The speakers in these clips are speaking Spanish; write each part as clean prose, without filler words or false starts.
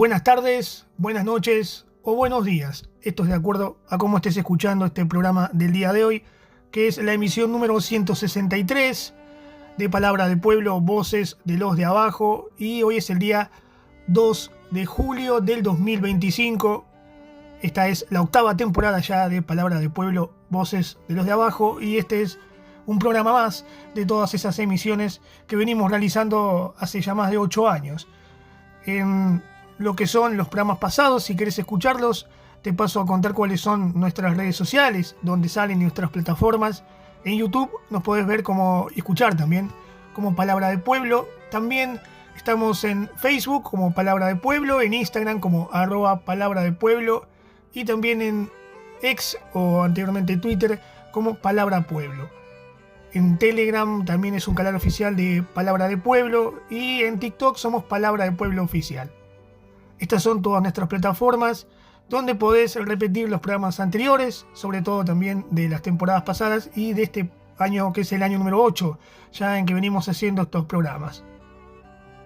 Buenas tardes, buenas noches o buenos días. Esto es de acuerdo a cómo estés escuchando este programa del día de hoy, que es la emisión número 163 de Palabra de Pueblo, Voces de los de Abajo. Y hoy es el día 2 de julio del 2025. Esta es la octava temporada ya de Palabra de Pueblo, Voces de los de Abajo. Y este es un programa más de todas esas emisiones que venimos realizando hace ya más de 8 años. En lo que son los programas pasados, si querés escucharlos, te paso a contar cuáles son nuestras redes sociales, donde salen nuestras plataformas. En YouTube nos podés ver y escuchar también como Palabra de Pueblo. También estamos en Facebook como Palabra de Pueblo, en Instagram como @Palabra de Pueblo y también en X o anteriormente Twitter como Palabra Pueblo. En Telegram también es un canal oficial de Palabra de Pueblo y en TikTok somos Palabra de Pueblo Oficial. Estas son todas nuestras plataformas donde podés repetir los programas anteriores, sobre todo también de las temporadas pasadas y de este año que es el año número 8, ya en que venimos haciendo estos programas.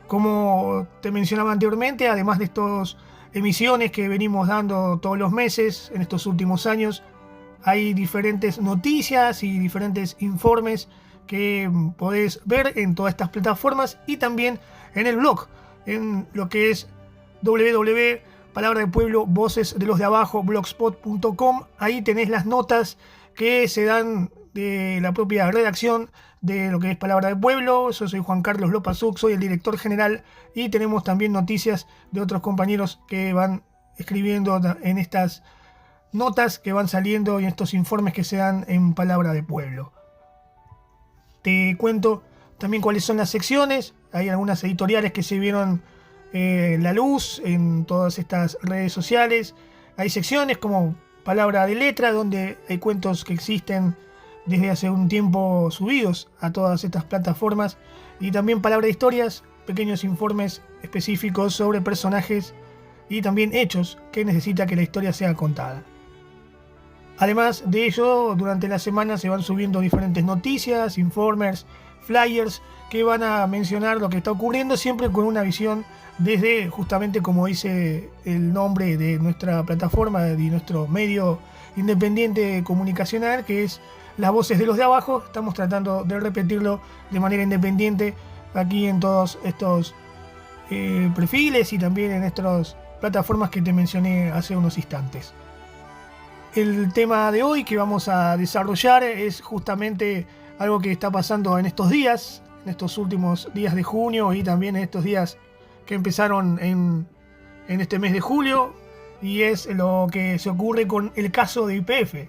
Como te mencionaba anteriormente, además de estas emisiones que venimos dando todos los meses en estos últimos años, hay diferentes noticias y diferentes informes que podés ver en todas estas plataformas y también en el blog, en lo que es Palabra de Pueblo, Voces de los de Abajo, blogspot.com. Ahí tenés las notas que se dan de la propia redacción de lo que es Palabra de Pueblo. Yo soy Juan Carlos Lopazuk, soy el director general y tenemos también noticias de otros compañeros que van escribiendo en estas notas que van saliendo y en estos informes que se dan en Palabra de Pueblo. Te cuento también cuáles son las secciones. Hay algunas editoriales que se vieron la luz en todas estas redes sociales. Hay secciones como Palabra de Letra, donde hay cuentos que existen desde hace un tiempo subidos a todas estas plataformas, y también Palabra de Historias, pequeños informes específicos sobre personajes y también hechos que necesita que la historia sea contada. Además de ello, durante la semana se van subiendo diferentes noticias, informes, flyers que van a mencionar lo que está ocurriendo, siempre con una visión desde, justamente como dice el nombre de nuestra plataforma, de nuestro medio independiente comunicacional, que es Las Voces de los de Abajo. Estamos tratando de repetirlo de manera independiente aquí en todos estos perfiles y también en estas plataformas que te mencioné hace unos instantes. El tema de hoy que vamos a desarrollar es justamente algo que está pasando en estos días, en estos últimos días de junio y también en estos días que empezaron en este mes de julio, y es lo que se ocurre con el caso de YPF,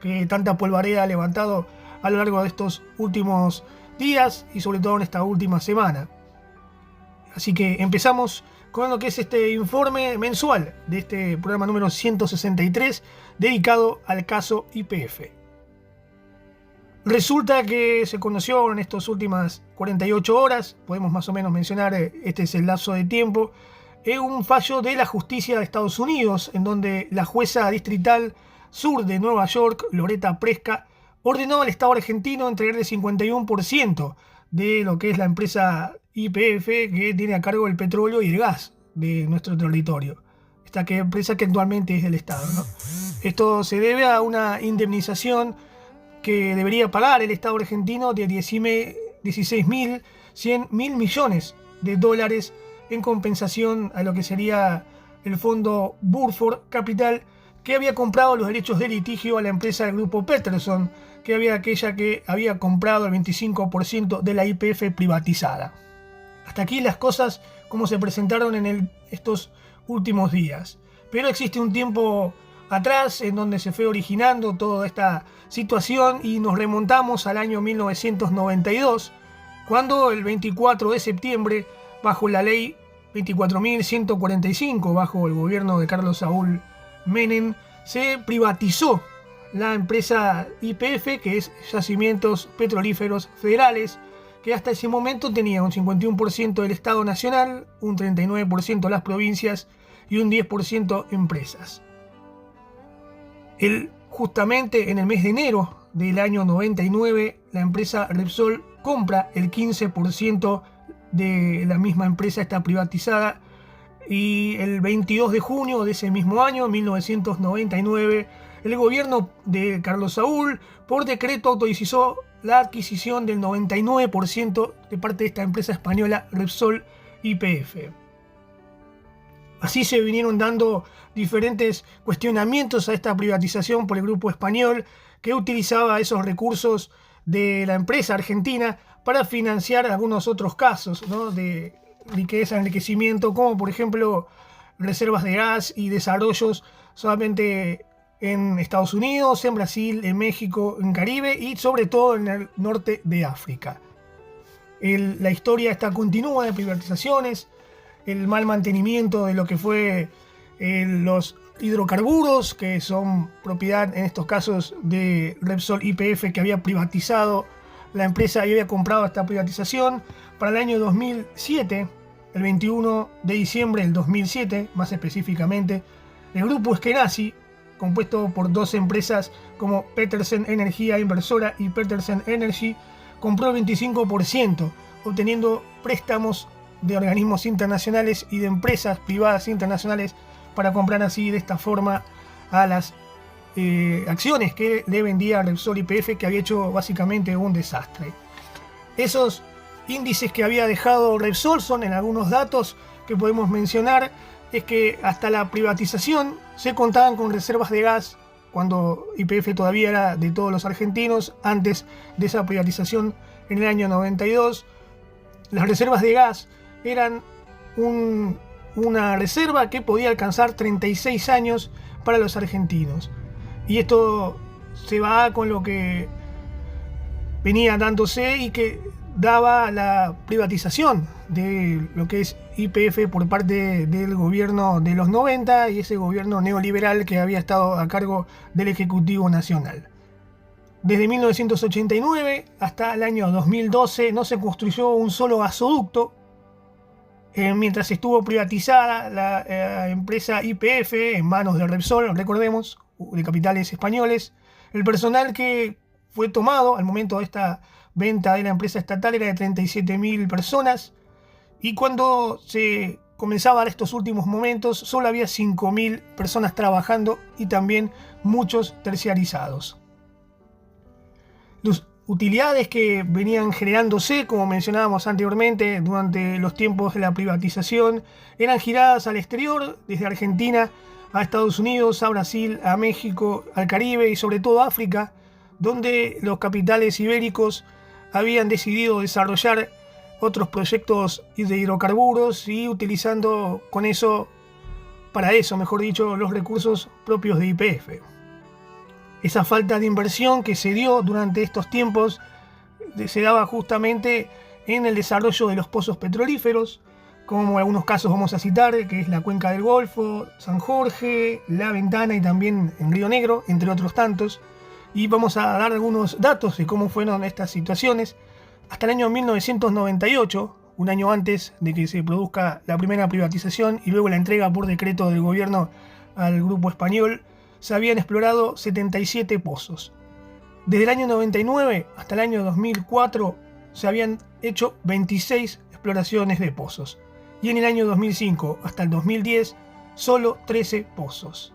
que tanta polvareda ha levantado a lo largo de estos últimos días y sobre todo en esta última semana. Así que empezamos con lo que es este informe mensual de este programa número 163 dedicado al caso YPF. Resulta que se conoció en estas últimas 48 horas, podemos más o menos mencionar, este es el lapso de tiempo, un fallo de la justicia de Estados Unidos, en donde la jueza distrital sur de Nueva York, Loretta Preska, ordenó al Estado argentino entregar el 51% de lo que es la empresa YPF, que tiene a cargo el petróleo y el gas de nuestro territorio. Esta empresa que actualmente es del Estado, ¿no? Esto se debe a una indemnización que debería pagar el Estado argentino de 16.100 millones de dólares en compensación a lo que sería el fondo Burford Capital, que había comprado los derechos de litigio a la empresa del grupo Peterson, que había comprado el 25% de la YPF privatizada. Hasta aquí las cosas como se presentaron en estos últimos días. Pero existe un tiempo atrás en donde se fue originando toda esta situación y nos remontamos al año 1992, cuando el 24 de septiembre, bajo la ley 24.145, bajo el gobierno de Carlos Saúl Menem, se privatizó la empresa YPF, que es Yacimientos Petrolíferos Federales, que hasta ese momento tenía un 51% del Estado Nacional, un 39% las provincias y un 10% empresas. Justamente en el mes de enero del año 99, la empresa Repsol compra el 15% de la misma empresa, esta privatizada, Y el 22 de junio de ese mismo año, 1999, el gobierno de Carlos Saúl, por decreto, autorizó la adquisición del 99% de parte de esta empresa española Repsol YPF. Así se vinieron dando diferentes cuestionamientos a esta privatización por el grupo español, que utilizaba esos recursos de la empresa argentina para financiar algunos otros casos, ¿no?, de riqueza, enriquecimiento, como por ejemplo reservas de gas y desarrollos solamente en Estados Unidos, en Brasil, en México, en Caribe y sobre todo en el norte de África. La historia está continua de privatizaciones, el mal mantenimiento de lo que fue los hidrocarburos, que son propiedad en estos casos de Repsol YPF, que había privatizado la empresa y había comprado esta privatización. Para el año 2007, el 21 de diciembre del 2007, más específicamente, el grupo Eskenazi, compuesto por dos empresas como Petersen Energía Inversora y Petersen Energy, compró el 25%, obteniendo préstamos de organismos internacionales y de empresas privadas internacionales para comprar así de esta forma a las acciones que le vendía Repsol YPF, que había hecho básicamente un desastre. Esos índices que había dejado Repsol son, en algunos datos que podemos mencionar, es que hasta la privatización se contaban con reservas de gas cuando YPF todavía era de todos los argentinos. Antes de esa privatización, en el año 92, las reservas de gas eran una reserva que podía alcanzar 36 años para los argentinos. Y esto se va con lo que venía dándose y que daba la privatización de lo que es YPF por parte del gobierno de los 90 y ese gobierno neoliberal que había estado a cargo del Ejecutivo Nacional. Desde 1989 hasta el año 2012 no se construyó un solo gasoducto. Mientras estuvo privatizada la empresa YPF en manos de Repsol, recordemos, de capitales españoles, el personal que fue tomado al momento de esta venta de la empresa estatal era de 37.000 personas, y cuando se comenzaba a dar estos últimos momentos solo había 5.000 personas trabajando y también muchos terciarizados. Las utilidades que venían generándose, como mencionábamos anteriormente, durante los tiempos de la privatización, eran giradas al exterior, desde Argentina a Estados Unidos, a Brasil, a México, al Caribe y sobre todo a África, donde los capitales ibéricos habían decidido desarrollar otros proyectos de hidrocarburos y utilizando para eso, mejor dicho, los recursos propios de YPF. Esa falta de inversión que se dio durante estos tiempos se daba justamente en el desarrollo de los pozos petrolíferos, como en algunos casos vamos a citar, que es la Cuenca del Golfo, San Jorge, La Ventana y también en Río Negro, entre otros tantos. Y vamos a dar algunos datos de cómo fueron estas situaciones. Hasta el año 1998, un año antes de que se produzca la primera privatización y luego la entrega por decreto del gobierno al grupo español, se habían explorado 77 pozos. Desde el año 99 hasta el año 2004 se habían hecho 26 exploraciones de pozos. Y en el año 2005 hasta el 2010 solo 13 pozos.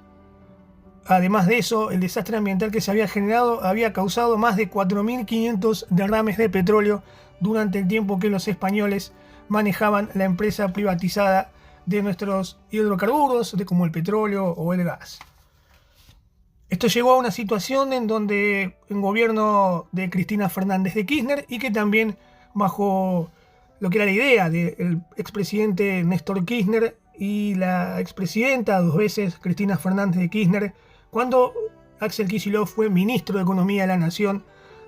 Además de eso, el desastre ambiental que se había generado había causado más de 4.500 derrames de petróleo durante el tiempo que los españoles manejaban la empresa privatizada de nuestros hidrocarburos, como el petróleo o el gas. Esto llegó a una situación en donde el gobierno de Cristina Fernández de Kirchner, y que también bajo lo que era la idea del expresidente Néstor Kirchner y la expresidenta dos veces Cristina Fernández de Kirchner, cuando Axel Kicillof fue ministro de Economía de la Nación,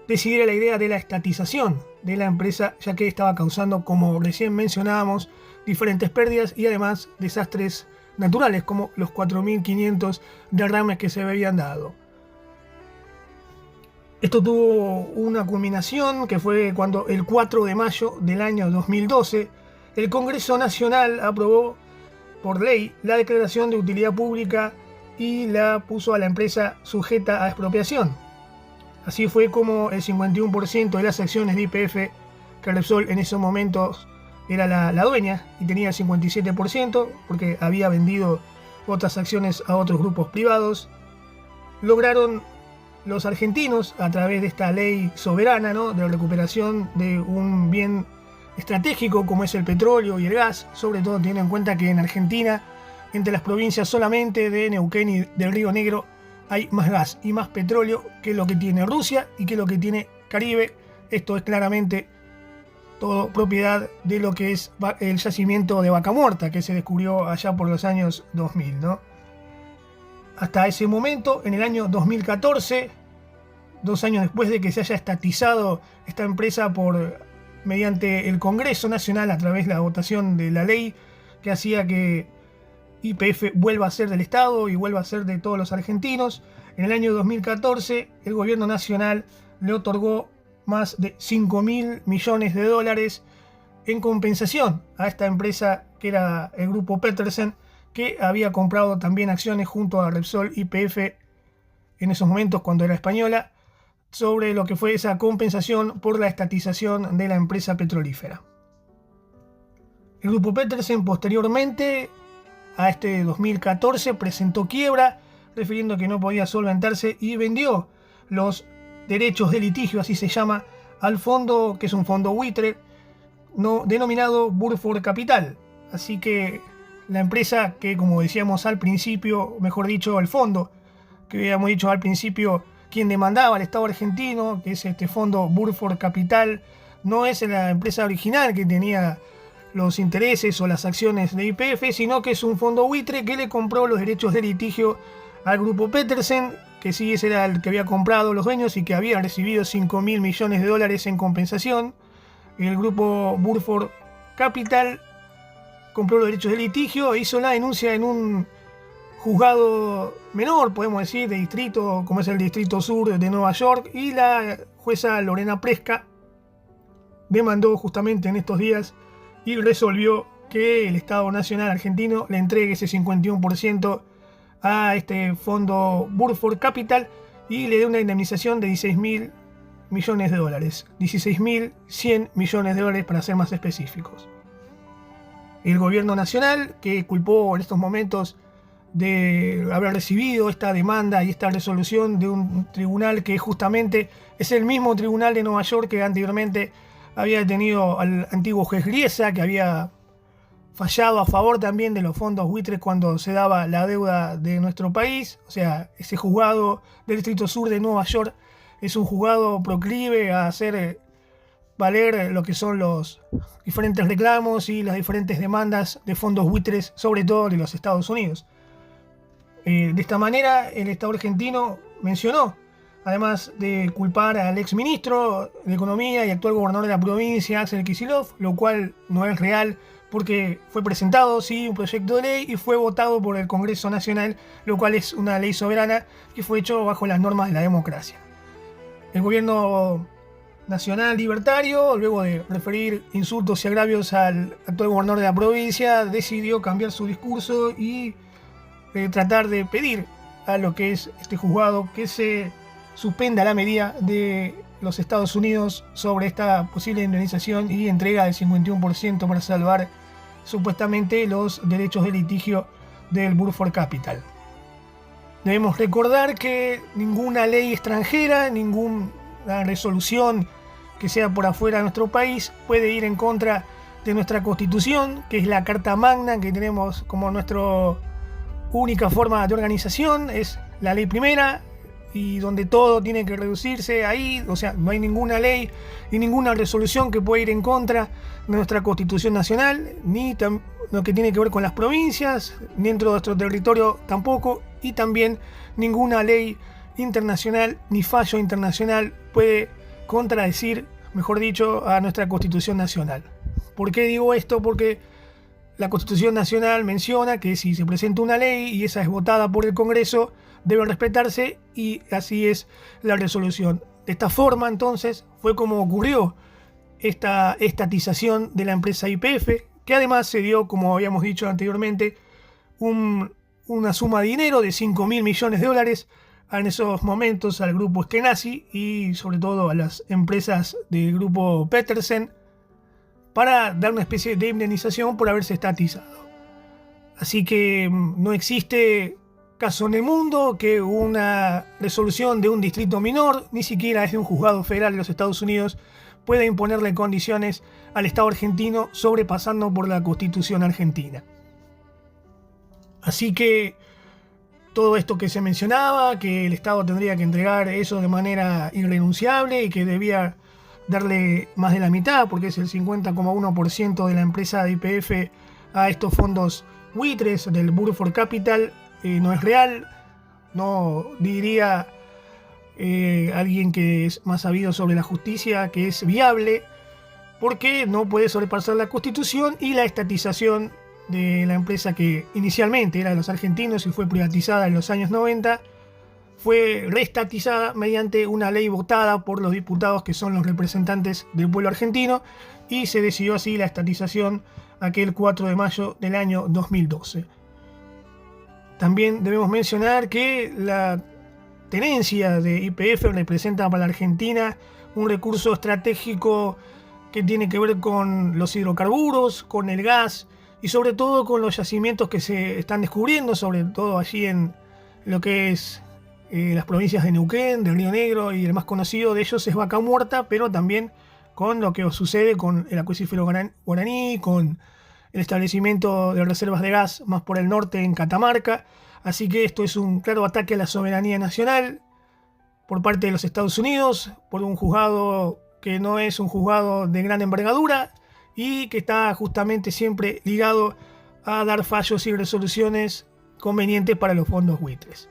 decidiera la idea de la estatización de la empresa, ya que estaba causando, como recién mencionábamos, diferentes pérdidas y además desastres naturales, como los 4.500 derrames que se habían dado. Esto tuvo una culminación que fue cuando el 4 de mayo del año 2012 el Congreso Nacional aprobó por ley la declaración de utilidad pública y la puso a la empresa sujeta a expropiación. Así fue como el 51% de las acciones de YPF que Repsol en esos momentos era la dueña y tenía el 57% porque había vendido otras acciones a otros grupos privados. Lograron los argentinos, a través de esta ley soberana, ¿no?, de recuperación de un bien estratégico como es el petróleo y el gas, sobre todo teniendo en cuenta que en Argentina, entre las provincias solamente de Neuquén y del Río Negro, hay más gas y más petróleo que lo que tiene Rusia y que lo que tiene Caribe. Esto es claramente todo propiedad de lo que es el yacimiento de Vaca Muerta, que se descubrió allá por los años 2000, ¿no? Hasta ese momento, en el año 2014, 2 años después de que se haya estatizado esta empresa mediante el Congreso Nacional a través de la votación de la ley que hacía que YPF vuelva a ser del Estado y vuelva a ser de todos los argentinos, en el año 2014 el gobierno nacional le otorgó más de 5.000 millones de dólares en compensación a esta empresa que era el grupo Petersen, que había comprado también acciones junto a Repsol YPF en esos momentos cuando era española, sobre lo que fue esa compensación por la estatización de la empresa petrolífera. El grupo Petersen posteriormente a este 2014 presentó quiebra, refiriendo que no podía solventarse, y vendió los derechos de litigio, así se llama, al fondo, que es un fondo buitre denominado Burford Capital. Así que la empresa que, como decíamos al principio, mejor dicho, el fondo que habíamos dicho al principio, quien demandaba al Estado argentino, que es este fondo Burford Capital, no es la empresa original que tenía los intereses o las acciones de YPF, sino que es un fondo buitre que le compró los derechos de litigio al grupo Petersen, que sí, ese era el que había comprado los dueños y que había recibido 5.000 millones de dólares en compensación. El grupo Burford Capital compró los derechos de litigio e hizo la denuncia en un juzgado menor, podemos decir, de distrito, como es el Distrito Sur de Nueva York, y la jueza Lorena Presca demandó justamente en estos días y resolvió que el Estado Nacional Argentino le entregue ese 51% a este fondo Burford Capital y le dé una indemnización de 16.000 millones de dólares, 16.100 millones de dólares para ser más específicos. El gobierno nacional, que culpó en estos momentos de haber recibido esta demanda y esta resolución de un tribunal que justamente es el mismo tribunal de Nueva York que anteriormente había detenido al antiguo juez Griesa, que había fallado a favor también de los fondos buitres cuando se daba la deuda de nuestro país. O sea, ese juzgado del Distrito Sur de Nueva York es un juzgado proclive a hacer valer lo que son los diferentes reclamos y las diferentes demandas de fondos buitres, sobre todo de los Estados Unidos. De esta manera, el Estado argentino mencionó, además de culpar al exministro de Economía y actual gobernador de la provincia, Axel Kicillof, lo cual no es real porque fue presentado, sí, un proyecto de ley y fue votado por el Congreso Nacional, lo cual es una ley soberana que fue hecho bajo las normas de la democracia. El gobierno nacional libertario, luego de referir insultos y agravios al actual gobernador de la provincia, decidió cambiar su discurso y tratar de pedir a lo que es este juzgado que se suspenda la medida de los Estados Unidos sobre esta posible indemnización y entrega del 51% para salvar supuestamente los derechos de litigio del Burford Capital. Debemos recordar que ninguna ley extranjera, ninguna resolución que sea por afuera de nuestro país puede ir en contra de nuestra Constitución, que es la Carta Magna que tenemos como nuestra única forma de organización, es la ley primera, y donde todo tiene que reducirse ahí. O sea, no hay ninguna ley y ninguna resolución que pueda ir en contra de nuestra Constitución Nacional, ni lo que tiene que ver con las provincias, ni dentro de nuestro territorio tampoco, y también ninguna ley internacional ni fallo internacional puede contradecir, mejor dicho, a nuestra Constitución Nacional. ¿Por qué digo esto? Porque la Constitución Nacional menciona que si se presenta una ley y esa es votada por el Congreso, debe respetarse, y así es la resolución. De esta forma, entonces, fue como ocurrió esta estatización de la empresa YPF, que además se dio, como habíamos dicho anteriormente, una suma de dinero de 5.000 millones de dólares en esos momentos al grupo Eskenazi y sobre todo a las empresas del grupo Petersen, para dar una especie de indemnización por haberse estatizado. Así que no existe caso en el mundo que una resolución de un distrito menor, ni siquiera es de un juzgado federal de los Estados Unidos, pueda imponerle condiciones al Estado argentino sobrepasando por la Constitución argentina. Así que todo esto que se mencionaba, que el Estado tendría que entregar eso de manera irrenunciable y que debía darle más de la mitad, porque es el 50,1% de la empresa de YPF a estos fondos buitres del Burford Capital, no es real. No diría alguien que es más sabido sobre la justicia que es viable, porque no puede sobrepasar la Constitución y la estatización de la empresa, que inicialmente era de los argentinos y fue privatizada en los años 90, fue reestatizada mediante una ley votada por los diputados que son los representantes del pueblo argentino, y se decidió así la estatización aquel 4 de mayo del año 2012. También debemos mencionar que la tenencia de YPF representa para la Argentina un recurso estratégico que tiene que ver con los hidrocarburos, con el gas y sobre todo con los yacimientos que se están descubriendo, sobre todo allí en lo que es las provincias de Neuquén, del Río Negro, y el más conocido de ellos es Vaca Muerta, pero también con lo que sucede con el acuífero Guaraní, con el establecimiento de reservas de gas más por el norte en Catamarca. Así que esto es un claro ataque a la soberanía nacional por parte de los Estados Unidos, por un juzgado que no es un juzgado de gran envergadura y que está justamente siempre ligado a dar fallos y resoluciones convenientes para los fondos buitres.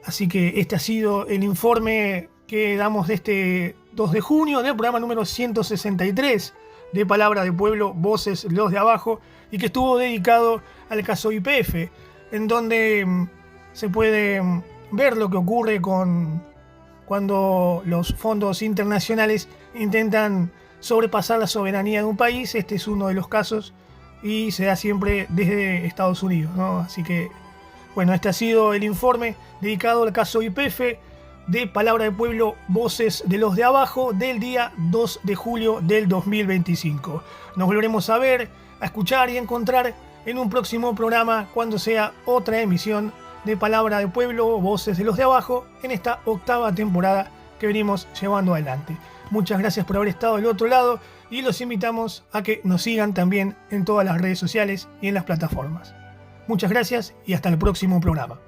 Así que este ha sido el informe que damos de este 2 de junio del programa número 163 de Palabra de Pueblo, Voces los de Abajo, y que estuvo dedicado al caso YPF, en donde se puede ver lo que ocurre cuando los fondos internacionales intentan sobrepasar la soberanía de un país. Este es uno de los casos y se da siempre desde Estados Unidos, ¿no? Así que, bueno, este ha sido el informe dedicado al caso YPF de Palabra de Pueblo, Voces de los de Abajo, del día 2 de julio del 2025. Nos volveremos a ver, a escuchar y a encontrar en un próximo programa cuando sea otra emisión de Palabra de Pueblo, Voces de los de Abajo, en esta 8ª temporada que venimos llevando adelante. Muchas gracias por haber estado del otro lado y los invitamos a que nos sigan también en todas las redes sociales y en las plataformas. Muchas gracias y hasta el próximo programa.